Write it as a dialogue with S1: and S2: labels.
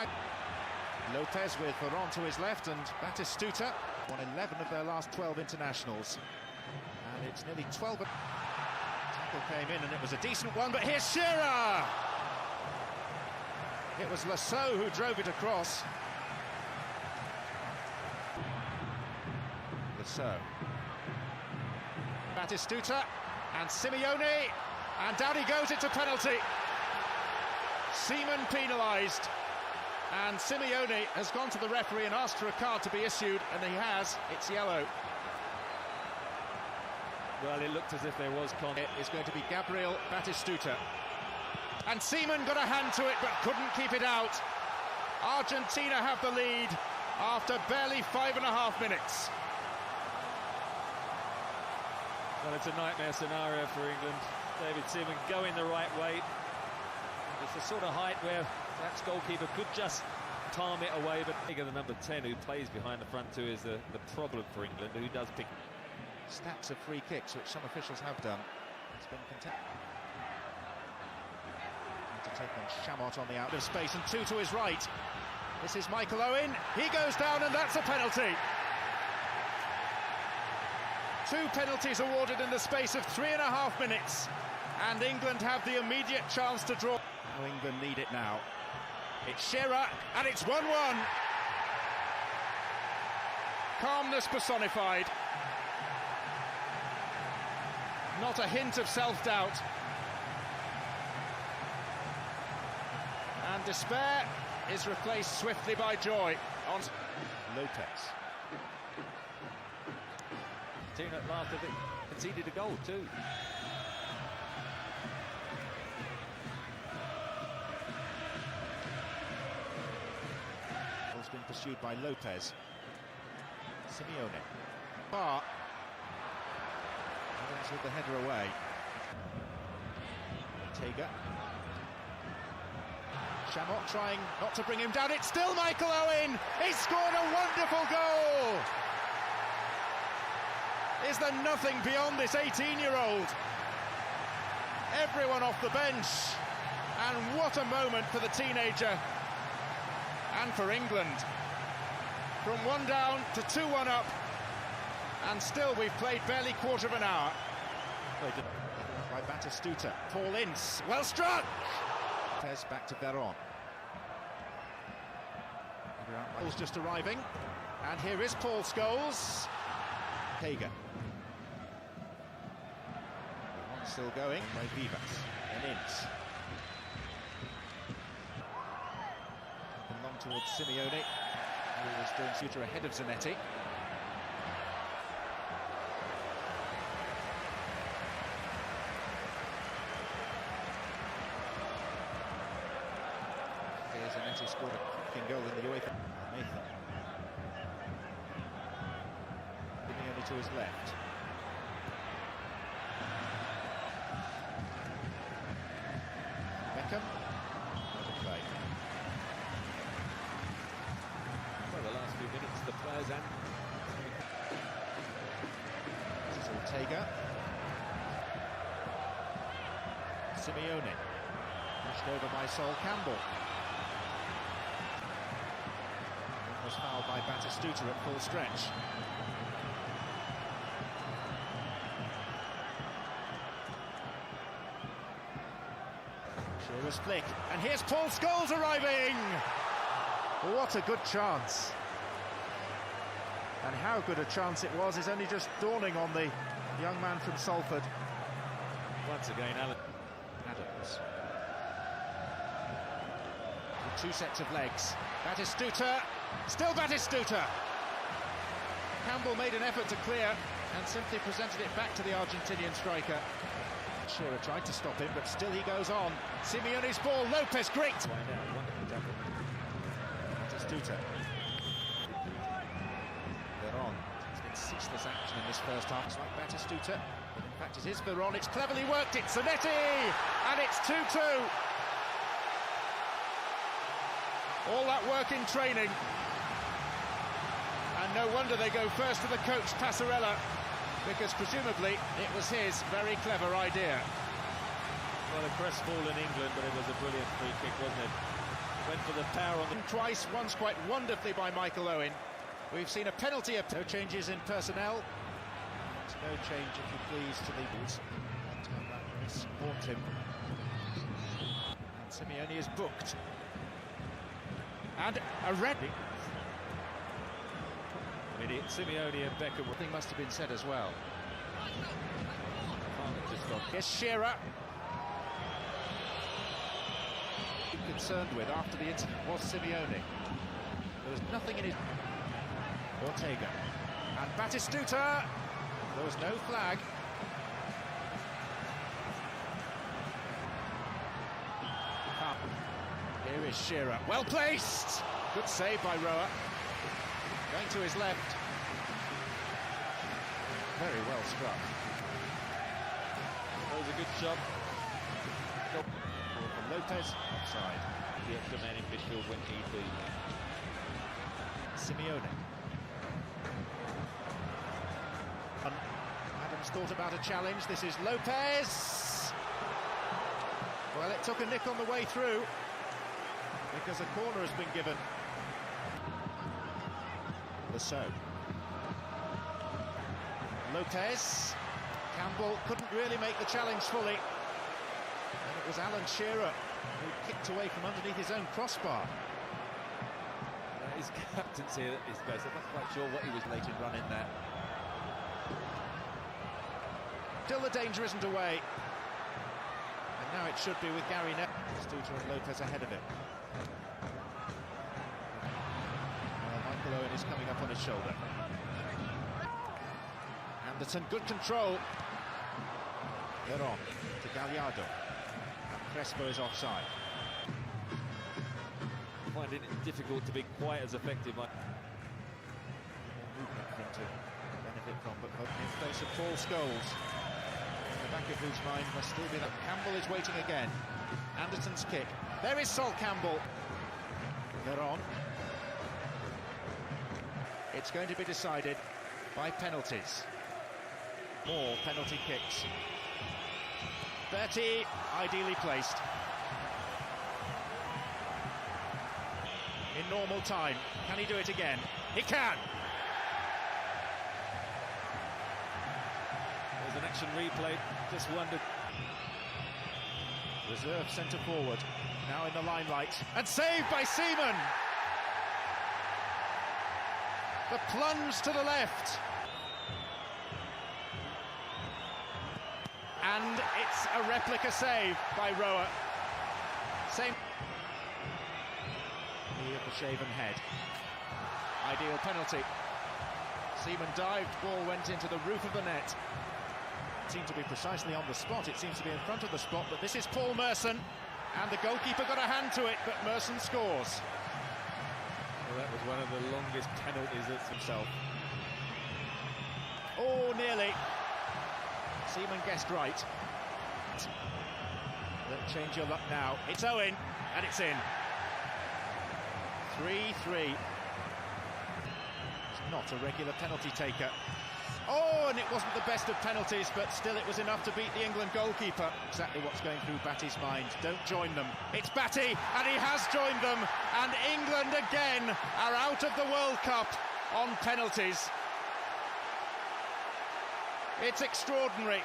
S1: right. Lopez with Veron to his left and Batistuta won 11 of their last 12 internationals. And it's nearly 12. Tackle came in and it was a decent one, but here's Shearer! It was Lasso who drove it across. Lasso. Batistuta and Simeone, and down he goes, it's a penalty. Seaman penalised, and Simeone has gone to the referee and asked for a card to be issued, and he has. It's yellow.
S2: Well, it looked as if there was contact.
S1: It is going to be Gabriel Batistuta, and Seaman got a hand to it but couldn't keep it out. Argentina have the lead after barely 5.5 minutes.
S2: Well, it's a nightmare scenario for England. David Seaman going the right way. It's the sort of height where perhaps goalkeeper could just palm it away, but bigger than number 10, who plays behind the front two, is the problem for England, who does pick.
S1: Stacks of free kicks, which some officials have done. It's been contested. To take on Chamot on the out of space, and two to his right. This is Michael Owen. He goes down, and that's a penalty. 2 penalties awarded in the space of 3.5 minutes, and England have the immediate chance to draw. How England need it now. It's Shearer, and it's 1-1. Calmness personified. Not a hint of self-doubt. And despair is replaced swiftly by joy. On Lopez.
S2: Team at last have conceded a goal too.
S1: Ball's been pursued by Lopez. Simeone. Far. Adams with the header away. Ortega. Chamot trying not to bring him down. It's still Michael Owen. He's scored a wonderful goal. Is there nothing beyond this 18-year-old? Everyone off the bench, and what a moment for the teenager and for England. From 1 down to 2-1 up, and still we've played barely quarter of an hour. By Batistuta, Paul Ince, well struck! Tez back to Veron. Paul's just arriving, and here is Paul Scholes. Hager. Still going by Vivas and Ince. And long towards Simeone, who was doing shooter ahead of Zanetti. Here Zanetti scored a cracking goal in the UEFA. Nathan. Simeone to his left. Play.
S2: Well, the last few minutes, the players and...
S1: This is Ortega. Simeone. Pushed over by Sol Campbell. One was fouled by Batistuta at full stretch. Shearer's flick, and here's Paul Scholes arriving! What a good chance. And how good a chance it was is only just dawning on the young man from Salford.
S2: Once again,
S1: Adams. With 2 sets of legs. Batistuta, still Batistuta! Campbell made an effort to clear and simply presented it back to the Argentinian striker. Shearer tried to stop him, but still he goes on. Simeone's ball, Lopez, great! Batistuta. Veron. It's been ceaseless action in this first half. It's like Batistuta, but in fact it is Veron. It's cleverly worked, it's Zanetti! And it's 2-2. All that work in training. And no wonder they go first to the coach, Passarella, because presumably it was his very clever idea.
S2: Well, a crestfallen England, but it was a brilliant free kick, wasn't it? Went for the power on the...
S1: Twice, once quite wonderfully by Michael Owen. We've seen a penalty. No changes in personnel. No change, if you please, to the Bulls. This haunts him. And Simeone is booked. And a red.
S2: I mean, Simeone and Beckham...
S1: Thing must have been said as well.
S2: Just got...
S1: Here's Shearer. Concerned with after the incident was Simeone. There was nothing in his... Ortega. And Batistuta. There was no flag. Here is Shearer. Well placed! Good save by Roa. Going to his left. Very well struck.
S2: That was a good shot.
S1: From Lopez, offside.
S2: The extra man in midfield when need be.
S1: Simeone. Adams thought about a challenge. This is Lopez. Well, it took a nick on the way through because a corner has been given. Besar. Lopez. Campbell couldn't really make the challenge fully. And it was Alan Shearer who kicked away from underneath his own crossbar.
S2: His captaincy at his best. I'm not quite sure what he was late in running there.
S1: Still the danger isn't away. And now it should be with Gary Neville. Stuta and Lopez ahead of him. Michael Owen is coming up on his shoulder. Anderson, good control. Veron to Gallardo. And Crespo is offside.
S2: Finding it difficult to be quite as effective.
S1: More movement for him to benefit from, but in place of Paul Scholes. In the back of whose mind must still be that Campbell is waiting again. Anderson's kick. There is Sol Campbell. Veron. It's going to be decided by penalties. More penalty kicks. Bertie, ideally placed. In normal time. Can he do it again? He can!
S2: There's an action replay. Just wondered.
S1: Reserve centre forward. Now in the limelight. And saved by Seaman! The plunge to the left. And it's a replica save by Roa. Same. He of the shaven head. Ideal penalty. Seaman dived, ball went into the roof of the net. It seemed to be precisely on the spot. It seems to be in front of the spot, but this is Paul Merson. And the goalkeeper got a hand to it, but Merson scores.
S2: Well, that was one of the longest penalties that's himself.
S1: Oh, nearly. Seaman guessed right. Don't change your luck now. It's Owen, and it's in. 3-3. It's not a regular penalty taker. Oh, and it wasn't the best of penalties, but still it was enough to beat the England goalkeeper. Exactly what's going through Batty's mind. Don't join them. It's Batty, and he has joined them. And England again are out of the World Cup on penalties. It's extraordinary.